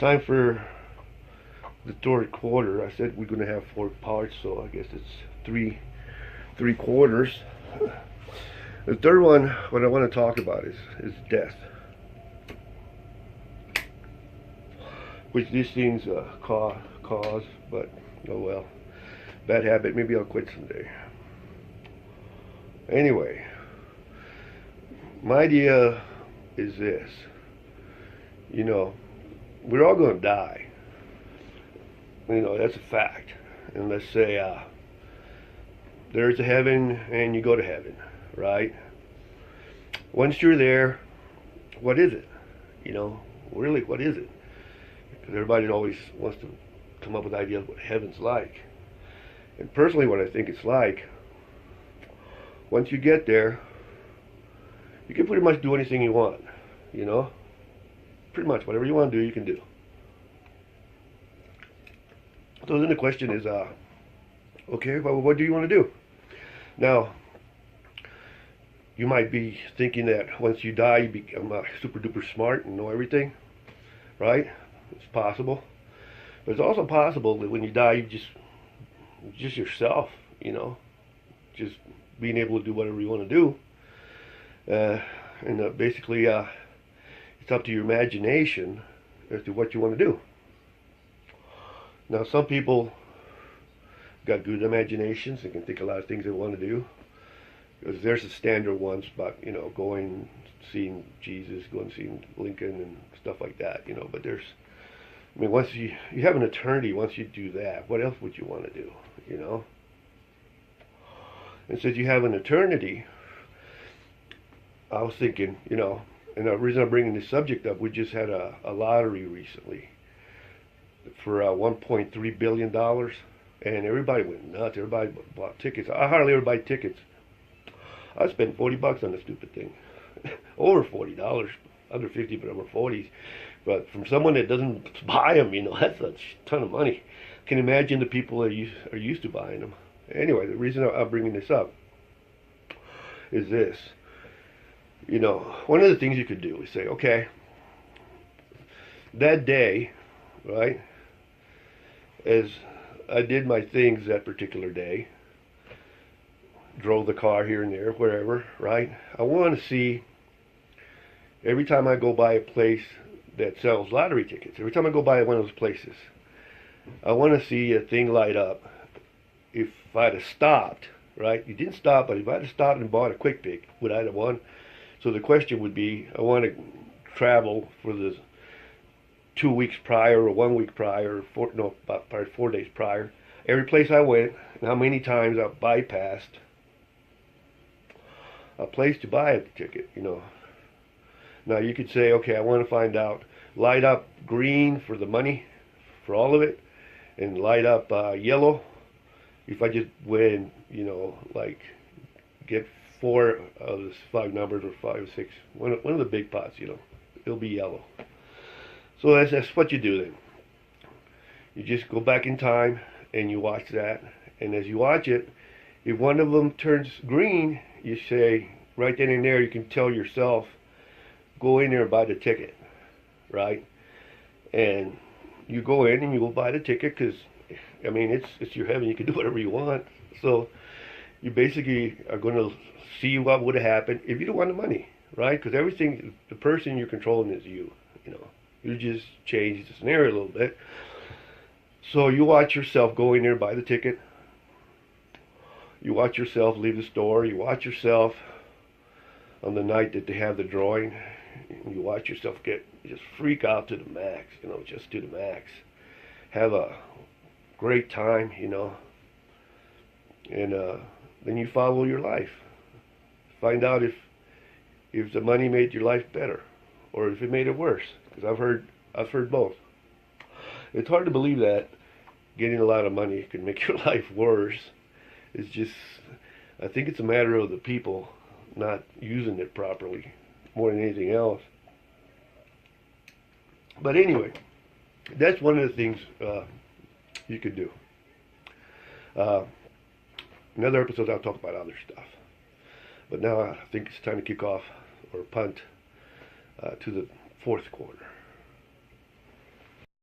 time for the third quarter. I said we're gonna have 4 parts, so I guess it's three quarters. The third one, what I want to talk about is death, which these things cause, but oh well, bad habit. Maybe I'll quit someday. Anyway, my idea is this. You know, we're all going to die. You know, that's a fact. And let's say there's a heaven and you go to heaven, right? Once you're there, what is it? You know, really, what is it? Because everybody always wants to come up with ideas of what heaven's like. And personally, what I think it's like, once you get there, you can pretty much do anything you want, you know? Pretty much whatever you want to do, you can do. So then the question is, okay, well, what do you want to do? Now, you might be thinking that once you die, you become super duper smart and know everything, right? It's possible. But it's also possible that when you die, you just yourself, you know, just being able to do whatever you want to do. And basically, it's up to your imagination as to what you want to do. Now, some people got good imaginations and can think a lot of things they want to do. Because there's the standard ones about, you know, going, seeing Jesus, going, seeing Lincoln and stuff like that, you know. But there's, I mean, once you have an eternity, once you do that, what else would you want to do, you know? And since you have an eternity, I was thinking, you know, and the reason I'm bringing this subject up, we just had a lottery recently for $1.3 billion, and everybody went nuts. Everybody bought tickets. I hardly ever buy tickets. I spent $40 on the stupid thing. Over $40, under 50, but over 40s. But from someone that doesn't buy them, you know, that's a ton of money. I can imagine the people that are used to buying them. Anyway, the reason I'm bringing this up is this. You know, one of the things you could do is say, okay, that day, right, as I did my things that particular day, drove the car here and there, wherever, right, I want to see, every time I go by a place that sells lottery tickets, every time I go by one of those places, I want to see a thing light up. If I'd have stopped, right, you didn't stop, but if I'd have stopped and bought a quick pick, would I have won? So the question would be, I want to travel for the 2 weeks prior or 1 week prior, about probably 4 days prior. Every place I went, and how many times I bypassed a place to buy a ticket, you know. Now you could say, okay, I want to find out, light up green for the money, for all of it, and light up yellow. If I just win, you know, like get 4 of the 5 numbers or 5 or 6, one of the big pots, you know, it'll be yellow. So that's what you do then. You just go back in time and you watch that, and as you watch it, if one of them turns green, you say, right then and there, you can tell yourself, go in there and buy the ticket, right? And you go in and you go buy the ticket because, I mean, it's your heaven. You can do whatever you want. So you basically are going to see what would have happened if you don't want the money, right? Because everything, the person you're controlling is you, you know. You just change the scenario a little bit. So you watch yourself go in there, buy the ticket. You watch yourself leave the store. You watch yourself on the night that they have the drawing. You watch yourself just freak out to the max, you know, just to the max. Have a great time, you know. And then you follow your life. Find out if the money made your life better or if it made it worse. Because I've heard both. It's hard to believe that getting a lot of money can make your life worse. It's just, I think it's a matter of the people not using it properly more than anything else. But anyway, that's one of the things you could do. In other episodes I'll talk about other stuff. But now I think it's time to kick off or punt to the fourth quarter.